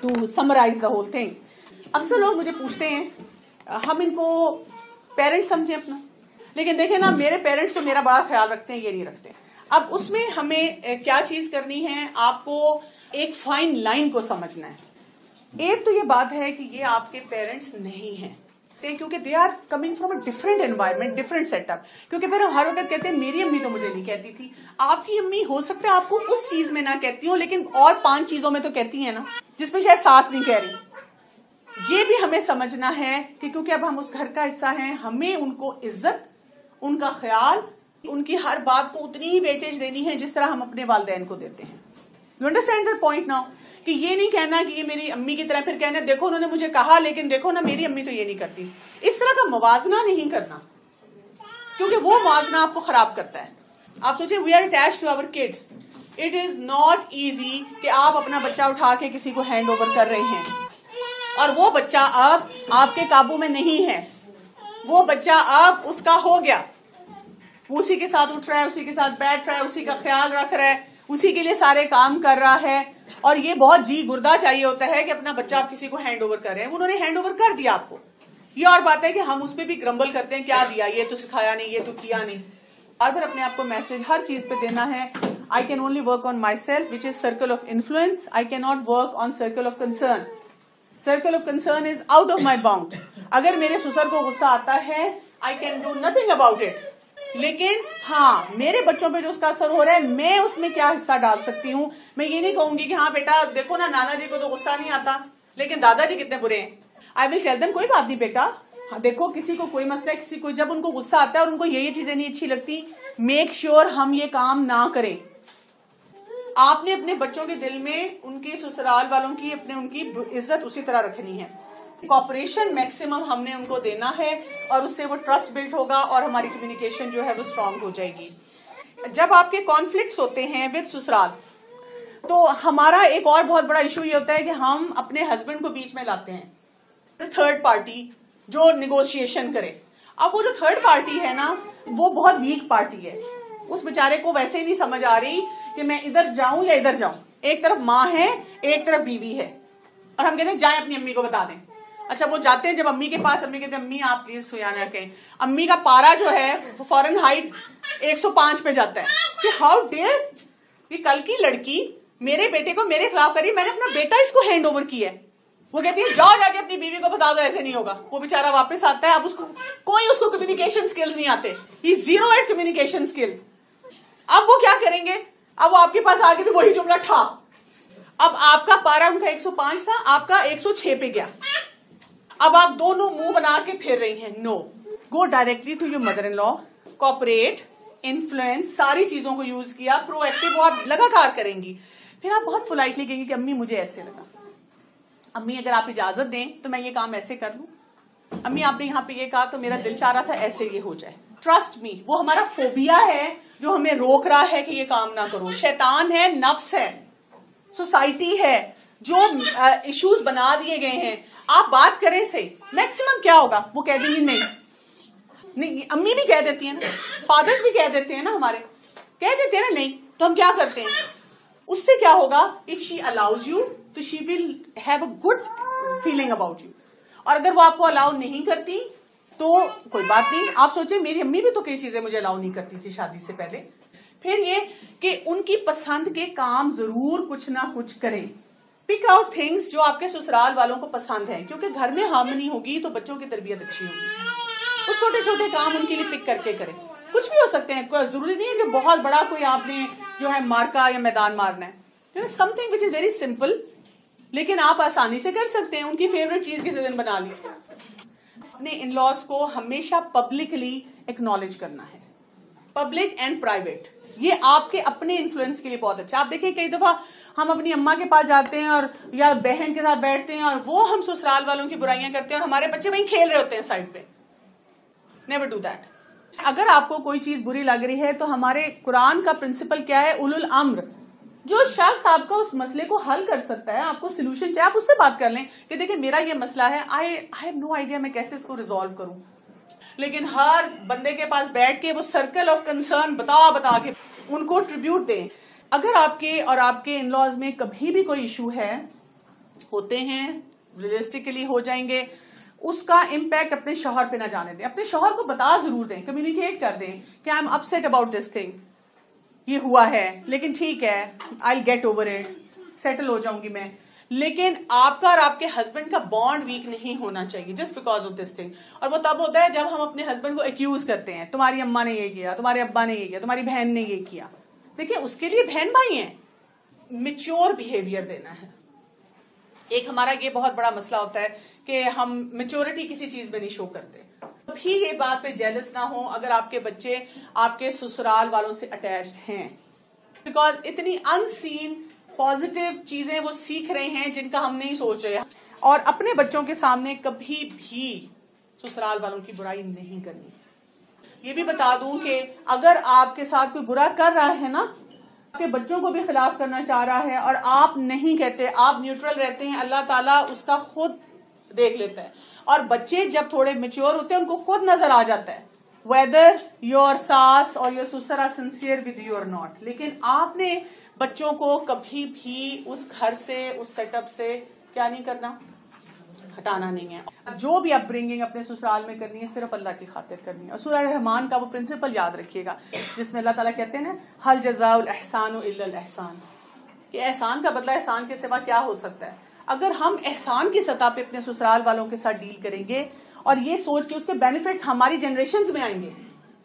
to summarize the whole thing. اکثر لوگ مجھے پوچھتے ہیں ہم ان کو پیرنٹس سمجھیں اپنا، لیکن دیکھیں نا میرے پیرنٹس تو میرا بڑا خیال رکھتے ہیں، یہ نہیں رکھتے. اب اس میں ہمیں کیا چیز کرنی ہے، آپ کو ایک فائن لائن کو سمجھنا ہے. ایک تو یہ بات ہے کہ یہ آپ کے پیرنٹس نہیں ہیں، کیونکہ they are coming from a different environment, different set up. کیونکہ پھر ہم ہر وقت کہتے ہیں میری امی تو مجھے نہیں کہتی تھی. آپ کی امی ہو سکتا ہے آپ کو اس چیز میں نہ کہتی ہو، لیکن اور 5 چیزوں میں تو کہتی ہیں نا، جس میں شاید ساس نہیں کہہ رہی. یہ بھی ہمیں سمجھنا ہے کہ کیونکہ اب ہم اس گھر کا حصہ ہیں، ہمیں ان کو عزت، ان کا خیال، ان کی ہر بات کو اتنی ہی ویٹیج دینی ہے جس طرح ہم اپنے والدین کو دیتے ہیں. You understand the point now? کہ یہ نہیں کہنا کہ یہ میری امی کی طرح، پھر کہنا دیکھو انہوں نے مجھے کہا لیکن دیکھو نا میری امی تو یہ نہیں کرتی. اس طرح کا موازنہ نہیں کرنا، کیونکہ وہ موازنہ آپ کو خراب کرتا ہے. آپ سوچیں we are attach to our kids. It is not easy کہ آپ اپنا بچہ اٹھا کے کسی کو ہینڈ اوور کر رہے ہیں اور وہ بچہ اب آپ کے قابو میں نہیں ہے. وہ بچہ اب اس کا ہو گیا، اسی کے ساتھ اٹھ رہا ہے، اسی کے ساتھ بیٹھ رہا ہے، اسی کا خیال رکھ رہا ہے، اسی کے لیے سارے کام کر رہا ہے. اور یہ بہت جی گردہ چاہیے ہوتا ہے کہ اپنا بچہ آپ کسی کو ہینڈ اوور کر رہے ہیں. انہوں نے ہینڈ اوور کر دیا آپ کو. یہ اور بات ہے کہ ہم اس پہ بھی گرمبل کرتے ہیں، کیا دیا، یہ تو سکھایا نہیں، یہ تو کیا نہیں. اور پھر اپنے آپ کو میسج ہر چیز پہ دینا ہے. I can only work on myself, which is circle of influence. I cannot work on circle of concern. Circle of concern is out of my bound. اگر میرے سسر کو غصہ آتا ہے I can do nothing about it. لیکن ہاں میرے بچوں پہ جو اس کا اثر ہو رہا ہے میں اس میں کیا حصہ ڈال سکتی ہوں. میں یہ نہیں کہوں گی کہ ہاں بیٹا دیکھو نا نانا جی کو تو غصہ نہیں آتا لیکن دادا جی کتنے برے ہیں. I will tell them کوئی بات نہیں بیٹا، دیکھو کسی کو کوئی مسئلہ ہے، کسی کو جب ان کو غصہ آتا ہے اور ان کو یہ چیزیں نہیں اچھی لگتی، میک شیور ہم یہ کام نہ کریں. آپ نے اپنے بچوں کے دل میں ان کی سسرال والوں کی ان کی عزت اسی طرح رکھنی ہے. کوپریشن میکسیمم ہم نے ان کو دینا ہے اور اس سے وہ ٹرسٹ بلڈ ہوگا اور ہماری کمیونیکیشن جو ہے وہ اسٹرانگ ہو جائے گی. جب آپ کے کانفلکٹس ہوتے ہیں ود سسرال تو ہمارا ایک اور بہت بڑا ایشو یہ ہوتا ہے کہ ہم اپنے ہسبینڈ کو بیچ میں لاتے ہیں، تھرڈ پارٹی جو نیگوشیشن کرے. اب وہ جو تھرڈ پارٹی ہے نا وہ بہت ویک پارٹی ہے. اس بیچارے کو ویسے ہی نہیں سمجھ آ رہی کہ میں ادھر جاؤں یا ادھر جاؤں. ایک طرف ماں ہے ایک طرف بیوی ہے اور ہم کہتے ہیں جائیں اپنی امی کو بتا دیں. اچھا وہ جاتے ہیں جب امی کے پاس، امی کہتے ہیں امی آپ پلیز سیانا کہیں. امی کا پارا جو ہے وہ فورن ہائٹ 105 پہ جاتا ہے کہ ہاؤ ڈیئر، یہ کل کی لڑکی میرے بیٹے کو میرے خلاف کری، میں نے اپنا بیٹا اس کو ہینڈ اوور کیا ہے. وہ کہتی ہے جاؤ جا کے اپنی بیوی کو بتا دو ایسے نہیں ہوگا. وہ بیچارہ واپس آتا ہے، اب اس کو کمیونیکیشن سکلز نہیں آتے، ہی زیرو ایٹ کمیونیکیشن سکلز. اب وہ کیا کریں گے، اب وہ آپ کے پاس آگے بھی وہی جملہ ٹھا. اب آپ کا پارا ان کا 105 تھا، آپ کا 106 پہ گیا. اب آپ دونوں منہ بنا کے پھر رہی ہیں. No, go directly to your mother in law, cooperate, influence, ساری چیزوں کو یوز کیا، پرو ایکٹیو وہ آپ لگاتار کریں گی. پھر آپ بہت پولائٹلی کہیں گی کہ امی مجھے ایسے لگا، امی اگر آپ اجازت دیں تو میں یہ کام ایسے کر لوں، امی آپ نے یہاں پہ یہ کہا تو میرا دل چاہ رہا تھا ایسے یہ ہو جائے. ٹرسٹ می، وہ ہمارا فوبیا ہے جو ہمیں روک رہا ہے کہ یہ کام نہ کرو. شیطان ہے، نفس ہے، سوسائٹی ہے، جو ایشوز بنا دیے گئے ہیں. آپ بات کریں صحیح، میکسیمم کیا ہوگا وہ کہہ دیں گی نہیں. امی بھی کہہ دیتی ہیں نا، فادرز بھی کہہ دیتے ہیں نا، ہمارے کہہ دیتے ہیں نا نہیں. تو ہم کیا کرتے ہیں، اس سے کیا ہوگا، اف شی الاؤز یو تو she will have a good feeling about you. اور اگر وہ آپ کو الاؤ نہیں کرتی تو کوئی بات نہیں. آپ سوچیں میری امی بھی تو کئی چیزیں مجھے الاؤ نہیں کرتی تھی شادی سے پہلے. پھر یہ کہ ان کی پسند کے کام ضرور کچھ نہ کچھ کریں. پک آؤٹ تھنگس جو آپ کے سسرال والوں کو پسند ہیں، کیونکہ گھر میں ہارمنی ہوگی تو بچوں کی تربیت اچھی ہوگی. وہ چھوٹے چھوٹے کام ان کے لیے پک کر کے کریں. کچھ بھی ہو سکتے ہیں، کوئی ضروری نہیں ہے کہ بہت بڑا کوئی آپ نے جو ہے مارکا یا میدان مارنا ہے. Some thing which is very simple لیکن آپ آسانی سے کر سکتے ہیں. ان کی فیوریٹ چیز کسی دن بنا لی. اپنے ان لاز کو ہمیشہ پبلکلی ایکنالج کرنا ہے، پبلک اینڈ پرائیویٹ. یہ آپ کے اپنے انفلوئنس کے لیے بہت اچھا. آپ دیکھیں کئی دفعہ ہم اپنی اماں کے پاس جاتے ہیں اور یا بہن کے ساتھ بیٹھتے ہیں اور وہ ہم سسرال والوں کی برائیاں کرتے ہیں اور ہمارے بچے وہیں کھیل رہے ہوتے ہیں سائڈ پہ. Never do that. اگر آپ کو کوئی چیز بری لگ رہی ہے تو ہمارے قرآن کا پرنسپل کیا ہے، اولو الامر. جو شخص آپ کا اس مسئلے کو حل کر سکتا ہے، آپ کو سولوشن چاہے، آپ اس سے بات کر لیں کہ دیکھیں میرا یہ مسئلہ ہے، آئی ہیو نو آئیڈیا میں کیسے اس کو ریزالو کروں. لیکن ہر بندے کے پاس بیٹھ کے وہ سرکل آف کنسرن بتا کے ان کو ٹریبیوٹ دیں. اگر آپ کے اور آپ کے ان لاز میں کبھی بھی کوئی ایشو ہے ہوتے ہیں ریئلسٹکلی ہو جائیں گے، اس کا امپیکٹ اپنے شوہر پہ نہ جانے دیں. اپنے شوہر کو بتا ضرور دیں، کمیونیکیٹ کر دیں کہ I am upset about this thing, یہ ہوا ہے لیکن ٹھیک ہے، I will get over it, settle ہو جاؤں گی میں. لیکن آپ کا اور آپ کے ہسبینڈ کا بانڈ ویک نہیں ہونا چاہیے just because of this thing. اور وہ تب ہوتا ہے جب ہم اپنے ہسبینڈ کو ایکیوز کرتے ہیں، تمہاری اماں نے یہ کیا، تمہارے ابا نے یہ کیا، تمہاری بہن نے یہ کیا. دیکھیں اس کے لیے بہن بھائی ہیں، میچور بہیویئر دینا ہے. ایک ہمارا یہ بہت بڑا مسئلہ ہوتا ہے کہ ہم میچورٹی کسی چیز میں نہیں شو کرتے. بھی یہ بات پہ جیلس نہ ہو اگر آپ کے بچے آپ کے سسرال والوں سے اٹیچڈ ہیں، بیکاز اتنی ان سین پازیٹیو چیزیں وہ سیکھ رہے ہیں جن کا ہم نہیں سوچ رہے. اور اپنے بچوں کے سامنے کبھی بھی سسرال والوں کی برائی نہیں کرنی. یہ بھی بتا دوں کہ اگر آپ کے ساتھ کوئی برا کر رہا ہے نا، آپ کے بچوں کو بھی خلاف کرنا چاہ رہا ہے اور آپ نہیں کہتے، آپ نیوٹرل رہتے ہیں، اللہ تعالیٰ اس کا خود دیکھ لیتا ہے. اور بچے جب تھوڑے میچور ہوتے ہیں ان کو خود نظر آ جاتا ہے whether your ساس اور your سسر are sincere with you or not. لیکن آپ نے بچوں کو کبھی بھی اس گھر سے، اس سیٹ اپ سے کیا نہیں کرنا، ہٹانا نہیں ہے. جو بھی اپ برنگنگ اپنے سسرال میں کرنی ہے صرف اللہ کی خاطر کرنی ہے. اور سورہ رحمان کا وہ پرنسپل یاد رکھیے گا جس میں اللہ تعالیٰ کہتے ہیں نا حل جزاء الاحسان الا الاحسان، کہ احسان کا بدلہ احسان کے سوا کیا ہو سکتا ہے. اگر ہم احسان کی سطح پہ اپنے سسرال والوں کے ساتھ ڈیل کریں گے اور یہ سوچ کے اس کے بینیفٹس ہماری جنریشنز میں آئیں گے،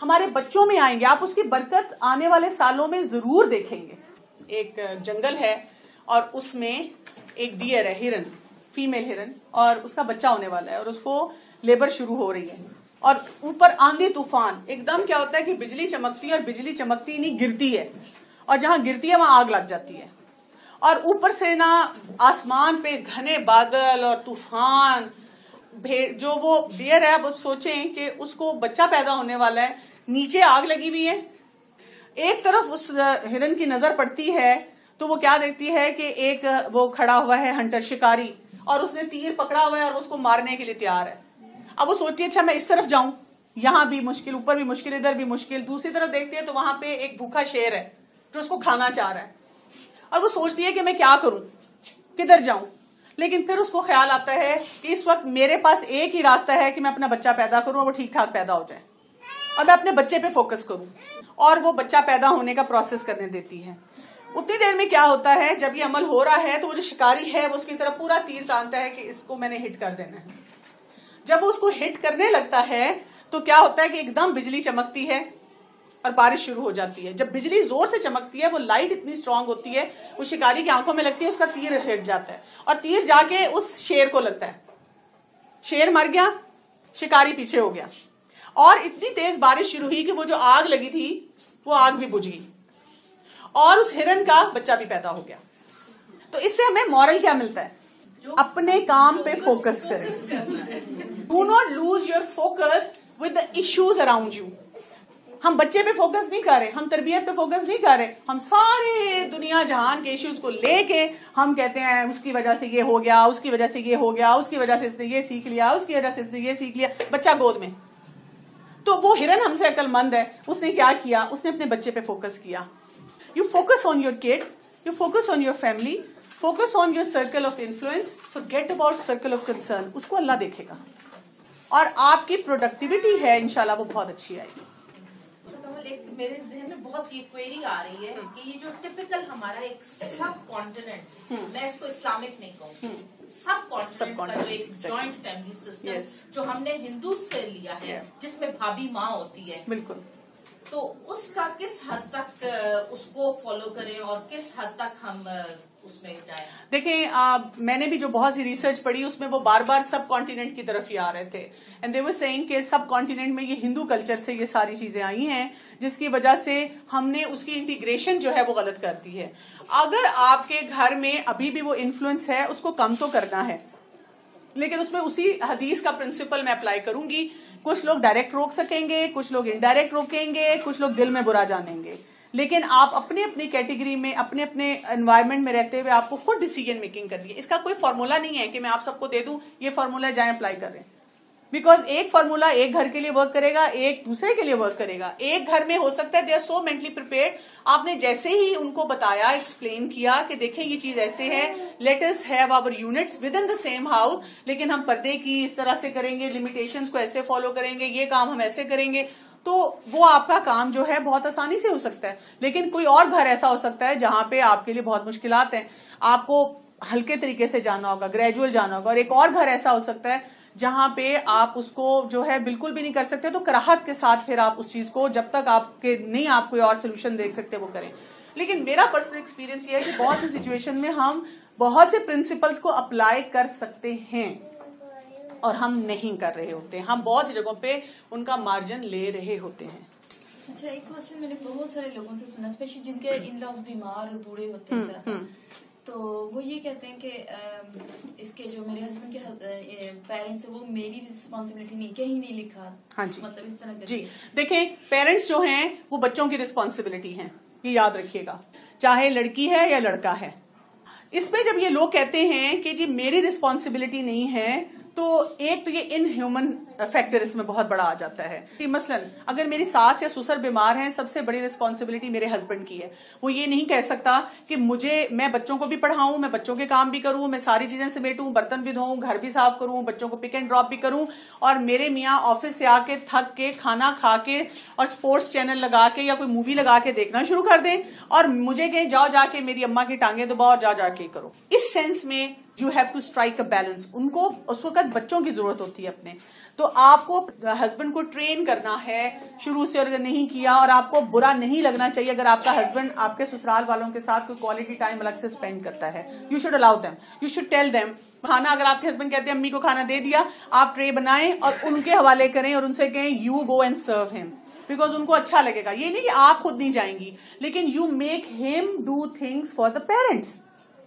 ہمارے بچوں میں آئیں گے، آپ اس کی برکت آنے والے سالوں میں ضرور دیکھیں گے. ایک جنگل ہے اور اس میں ایک ڈیئر ہے، ہرن، فیمیل ہرن، اور اس کا بچہ ہونے والا ہے اور اس کو لیبر شروع ہو رہی ہے. اور اوپر آندھی طوفان، ایک دم کیا ہوتا ہے کہ بجلی چمکتی ہے اور بجلی چمکتی نہیں گرتی ہے، اور جہاں گرتی ہے وہاں آگ لگ جاتی ہے. اور اوپر سے نا آسمان پہ گھنے بادل اور طوفان. جو وہ ڈیئر ہے اب سوچیں کہ اس کو بچہ پیدا ہونے والا ہے، نیچے آگ لگی ہوئی ہے. ایک طرف اس ہرن کی نظر پڑتی ہے تو وہ کیا دیکھتی ہے کہ ایک وہ کھڑا ہوا ہے ہنٹر، شکاری، اور اس نے تیر پکڑا ہوا ہے اور اس کو مارنے کے لیے تیار ہے. اب وہ سوچتی ہے اچھا میں اس طرف جاؤں، یہاں بھی مشکل، اوپر بھی مشکل، ادھر بھی مشکل. دوسری طرف دیکھتی ہے تو وہاں پہ ایک بھوکا شیر ہے جو اس کو کھانا چاہ رہا ہے. اور وہ سوچتی ہے کہ میں کیا کروں، کدھر جاؤں. لیکن پھر اس کو خیال آتا ہے کہ اس وقت میرے پاس ایک ہی راستہ ہے کہ میں اپنا بچہ پیدا کروں اور وہ ٹھیک ٹھاک پیدا ہو جائے، اور میں اپنے بچے پہ فوکس کروں. اور وہ بچہ پیدا ہونے کا پروسیس کرنے دیتی ہے. اتنی دیر میں کیا ہوتا ہے، جب یہ عمل ہو رہا ہے تو وہ جو شکاری ہے وہ اس کی طرف پورا تیر تانتا ہے کہ اس کو میں نے ہٹ کر دینا ہے. جب وہ اس کو ہٹ کرنے لگتا ہے تو کیا ہوتا ہے کہ ایک دم بجلی چمکتی ہے اور بارش شروع ہو جاتی ہے. جب بجلی زور سے چمکتی ہے وہ لائٹ اتنی اسٹرانگ ہوتی ہے، وہ شکاری کی آنکھوں میں لگتی ہے، اس کا تیر ہٹ جاتا ہے اور تیر جا کے اس شیر کو لگتا ہے. شیر مر گیا، شکاری پیچھے ہو گیا. اور اتنی تیز بارش شروع ہوئی کہ وہ جو آگ لگی تھی وہ آگ بھی بجھ گئی اور اس ہرن کا بچہ بھی پیدا ہو گیا. تو اس سے ہمیں مورل کیا ملتا ہے؟ اپنے کام پہ فوکس کریں. Do not lose your focus with the issues around you. ہم بچے پہ فوکس نہیں کر رہے، ہم تربیت پہ فوکس نہیں کر رہے، ہم سارے دنیا جہان کے ایشوز کو لے کے ہم کہتے ہیں اس کی وجہ سے یہ ہو گیا، اس کی وجہ سے یہ ہو گیا، اس کی وجہ سے اس نے یہ سیکھ لیا، اس کی وجہ سے اس نے یہ سیکھ لیا. بچہ گود میں. تو وہ ہرن ہم سے عقل مند ہے، اس نے کیا کیا، اس نے اپنے بچے پہ فوکس کیا. You focus on your kid, you focus on your family, focus on your circle of influence, forget about circle of concern. اس کو اللہ دیکھے گا اور آپ کی پروڈکٹیوٹی ہے انشاءاللہ وہ بہت اچھی آئے گی. میرے ذہن میں بہت یہ کوئری آ رہی ہے کہ یہ جو ٹپیکل ہمارا ایک سب کانٹیننٹ، میں اس کو اسلامک نہیں کہوں، سب کانٹیننٹ کا جو ایک جوائنٹ فیملی سسٹم جو ہم نے ہندو سے لیا ہے، جس میں بھابھی ماں ہوتی ہے، بالکل، تو اس کا کس حد تک اس کو فالو کریں اور کس حد تک ہم اس میں جائیں. دیکھیں میں نے بھی جو بہت سی ریسرچ پڑھی اس میں وہ بار بار سب کانٹیننٹ کی طرف ہی آ رہے تھے. اینڈ دے ور سیئنگ کہ سب کانٹیننٹ میں یہ ہندو کلچر سے یہ ساری چیزیں آئی ہیں جس کی وجہ سے ہم نے اس کی انٹیگریشن جو ہے وہ غلط کر دی ہے. اگر آپ کے گھر میں ابھی بھی وہ انفلوئنس ہے اس کو کم تو کرنا ہے، لیکن اس میں اسی حدیث کا پرنسپل میں اپلائی کروں گی. کچھ لوگ ڈائریکٹ روک سکیں گے، کچھ لوگ انڈائریکٹ روکیں گے، کچھ لوگ دل میں برا جانیں گے. لیکن آپ اپنے اپنی کیٹیگری میں، اپنے اپنے انوائرمنٹ میں رہتے ہوئے آپ کو خود ڈیسیجن میکنگ کرنی ہے. اس کا کوئی فارمولا نہیں ہے کہ میں آپ سب کو دے دوں یہ فارمولا جائیں اپلائی کر رہے ہیں. بیکاز ایک فارمولا ایک گھر کے لیے ورک کرے گا, ایک دوسرے کے لیے ورک کرے گا. ایک گھر میں ہو سکتا ہے they are so mentally prepared, آپ نے جیسے ہی ان کو بتایا, ایکسپلین کیا کہ دیکھیں یہ چیز ایسے ہے, let us have our units within the same house, لیکن ہم پردے کی اس طرح سے کریں گے, لمیٹیشنز کو ایسے فالو کریں گے, یہ کام ہم ایسے کریں گے, تو وہ آپ کا کام جو ہے بہت آسانی سے ہو سکتا ہے. لیکن کوئی اور گھر ایسا ہو سکتا ہے جہاں پہ آپ کے لیے بہت مشکلات ہیں, آپ کو ہلکے طریقے سے جانا ہوگا, گریجول جانا ہوگا. اور ایک اور گھر ایسا ہو سکتا ہے جہاں پہ آپ اس کو جو ہے بالکل بھی نہیں کر سکتے, تو کراہت کے ساتھ پھر آپ اس چیز کو جب تک آپ کے نہیں آپ کوئی اور سولوشن دیکھ سکتے وہ کریں. لیکن میرا پرسنل ایکسپیرینس یہ ہے کہ بہت سی سچویشن میں ہم بہت سے پرنسپلس کو اپلائی کر سکتے ہیں اور ہم نہیں کر رہے ہوتے, ہم بہت سی جگہوں پہ ان کا مارجن لے رہے ہوتے ہیں. اچھا, ایک کوشچن میں نے بہت سارے لوگوں سے سنا, اسپیشلی جن کے ان لاز بیمار اور بوڑھے ہوتے ہیں زیادہ, تو وہ یہ کہتے ہیں کہ اس کے جو میرے ہسبینڈ کے پیرنٹس ہیں وہ میری رسپانسبلٹی نہیں, کہیں نہیں لکھا. ہاں جی, مطلب اس طرح جی دیکھیں پیرنٹس جو ہیں وہ بچوں کی رسپانسبلٹی ہیں, یہ یاد رکھیے گا, چاہے لڑکی ہے یا لڑکا ہے. اس میں جب یہ لوگ کہتے ہیں کہ جی میری رسپانسبلٹی نہیں ہے, تو ایک تو یہ ان ہیومن فیکٹر اس میں بہت بڑا آ جاتا ہے. مثلا اگر میری ساس یا سسر بیمار ہیں, سب سے بڑی رسپانسبلٹی میرے ہسبینڈ کی ہے. وہ یہ نہیں کہہ سکتا کہ میں بچوں کو بھی پڑھاؤں, میں بچوں کے کام بھی کروں, میں ساری چیزیں سمیٹوں, برتن بھی دھوؤں, گھر بھی صاف کروں, بچوں کو پک اینڈ ڈراپ بھی کروں, اور میرے میاں آفس سے آ کے تھک کے کھانا کھا کے اور سپورٹس چینل لگا کے یا کوئی مووی لگا کے دیکھنا شروع کر دیں, اور مجھے کہیں جاؤ جا کے میری اماں کی ٹانگیں دباؤ اور جا کے کرو. اس سینس میں you have to strike a balance. ان کو اس وقت بچوں کی ضرورت ہوتی ہے اپنے, تو آپ کو ہسبینڈ کو ٹرین کرنا ہے شروع سے, اور اگر نہیں کیا, اور آپ کو برا نہیں لگنا چاہیے اگر آپ کا ہسبینڈ آپ کے سسرال والوں کے ساتھ کوئی کوالٹی ٹائم الگ سے اسپینڈ کرتا ہے. You should allow them, you should tell them. کھانا اگر آپ کے ہسبینڈ کہتے ہیں امی کو کھانا دے دیا, آپ ٹرے بنائیں اور ان کے حوالے کریں اور ان سے کہیں یو گو اینڈ سرو ہم, بیکاز ان کو اچھا لگے گا. یہ نہیں کہ آپ خود نہیں جائیں گی, لیکن یو میک ہم do things for the parents.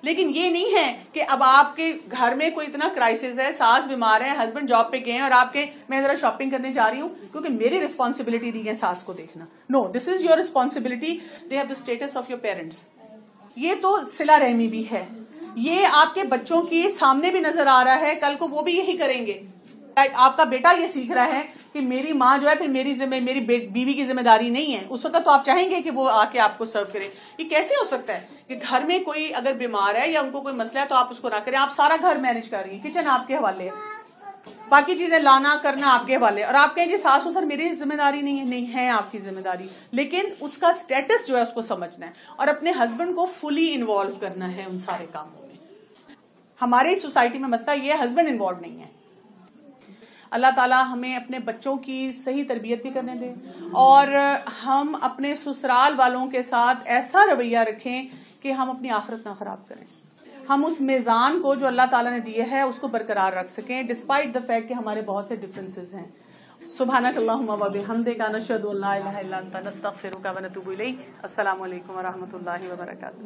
لیکن یہ نہیں ہے کہ اب آپ کے گھر میں کوئی اتنا کرائسس ہے, ساس بیمار ہے, ہسبینڈ جاب پہ گئے ہیں, اور آپ کے میں ذرا شاپنگ کرنے جا رہی ہوں کیونکہ میری رسپانسبلٹی نہیں ہے ساس کو دیکھنا. No, this is your responsibility, they have the status of your parents. یہ تو صلہ رحمی بھی ہے, یہ آپ کے بچوں کی سامنے بھی نظر آ رہا ہے, کل کو وہ بھی یہی کریں گے. آپ کا بیٹا یہ سیکھ رہا ہے کہ میری ماں جو ہے پھر میری بیوی کی ذمہ داری نہیں ہے, اس وقت تو آپ چاہیں گے کہ وہ آ کے آپ کو سرو کرے. یہ کیسے ہو سکتا ہے کہ گھر میں کوئی اگر بیمار ہے یا ان کو کوئی مسئلہ ہے تو آپ اس کو نہ کریں, آپ سارا گھر مینج کر رہی ہیں, کچن آپ کے حوالے ہے, باقی چیزیں لانا کرنا آپ کے حوالے, اور آپ کہیں جی ساس سسر میری ذمہ داری نہیں ہے. نہیں ہے آپ کی ذمہ داری, لیکن اس کا اسٹیٹس جو ہے اس کو سمجھنا ہے, اور اپنے ہسبینڈ کو فلی انوالو کرنا ہے ان سارے کاموں میں. ہمارے سوسائٹی میں مسئلہ یہ ہسبینڈ انوالو نہیں ہے. اللہ تعالیٰ ہمیں اپنے بچوں کی صحیح تربیت بھی کرنے دے, اور ہم اپنے سسرال والوں کے ساتھ ایسا رویہ رکھیں کہ ہم اپنی آخرت نہ خراب کریں, ہم اس میزان کو جو اللہ تعالیٰ نے دیے ہے اس کو برقرار رکھ سکیں ڈسپائٹ دا فیکٹ کہ ہمارے بہت سے ڈفرینسز ہیں. سبحانک اللہم و بحمدک نشہد ان لا الہ الا انت نستغفرک و نتوب الیک. السلام علیکم و رحمۃ اللہ وبرکاتہ.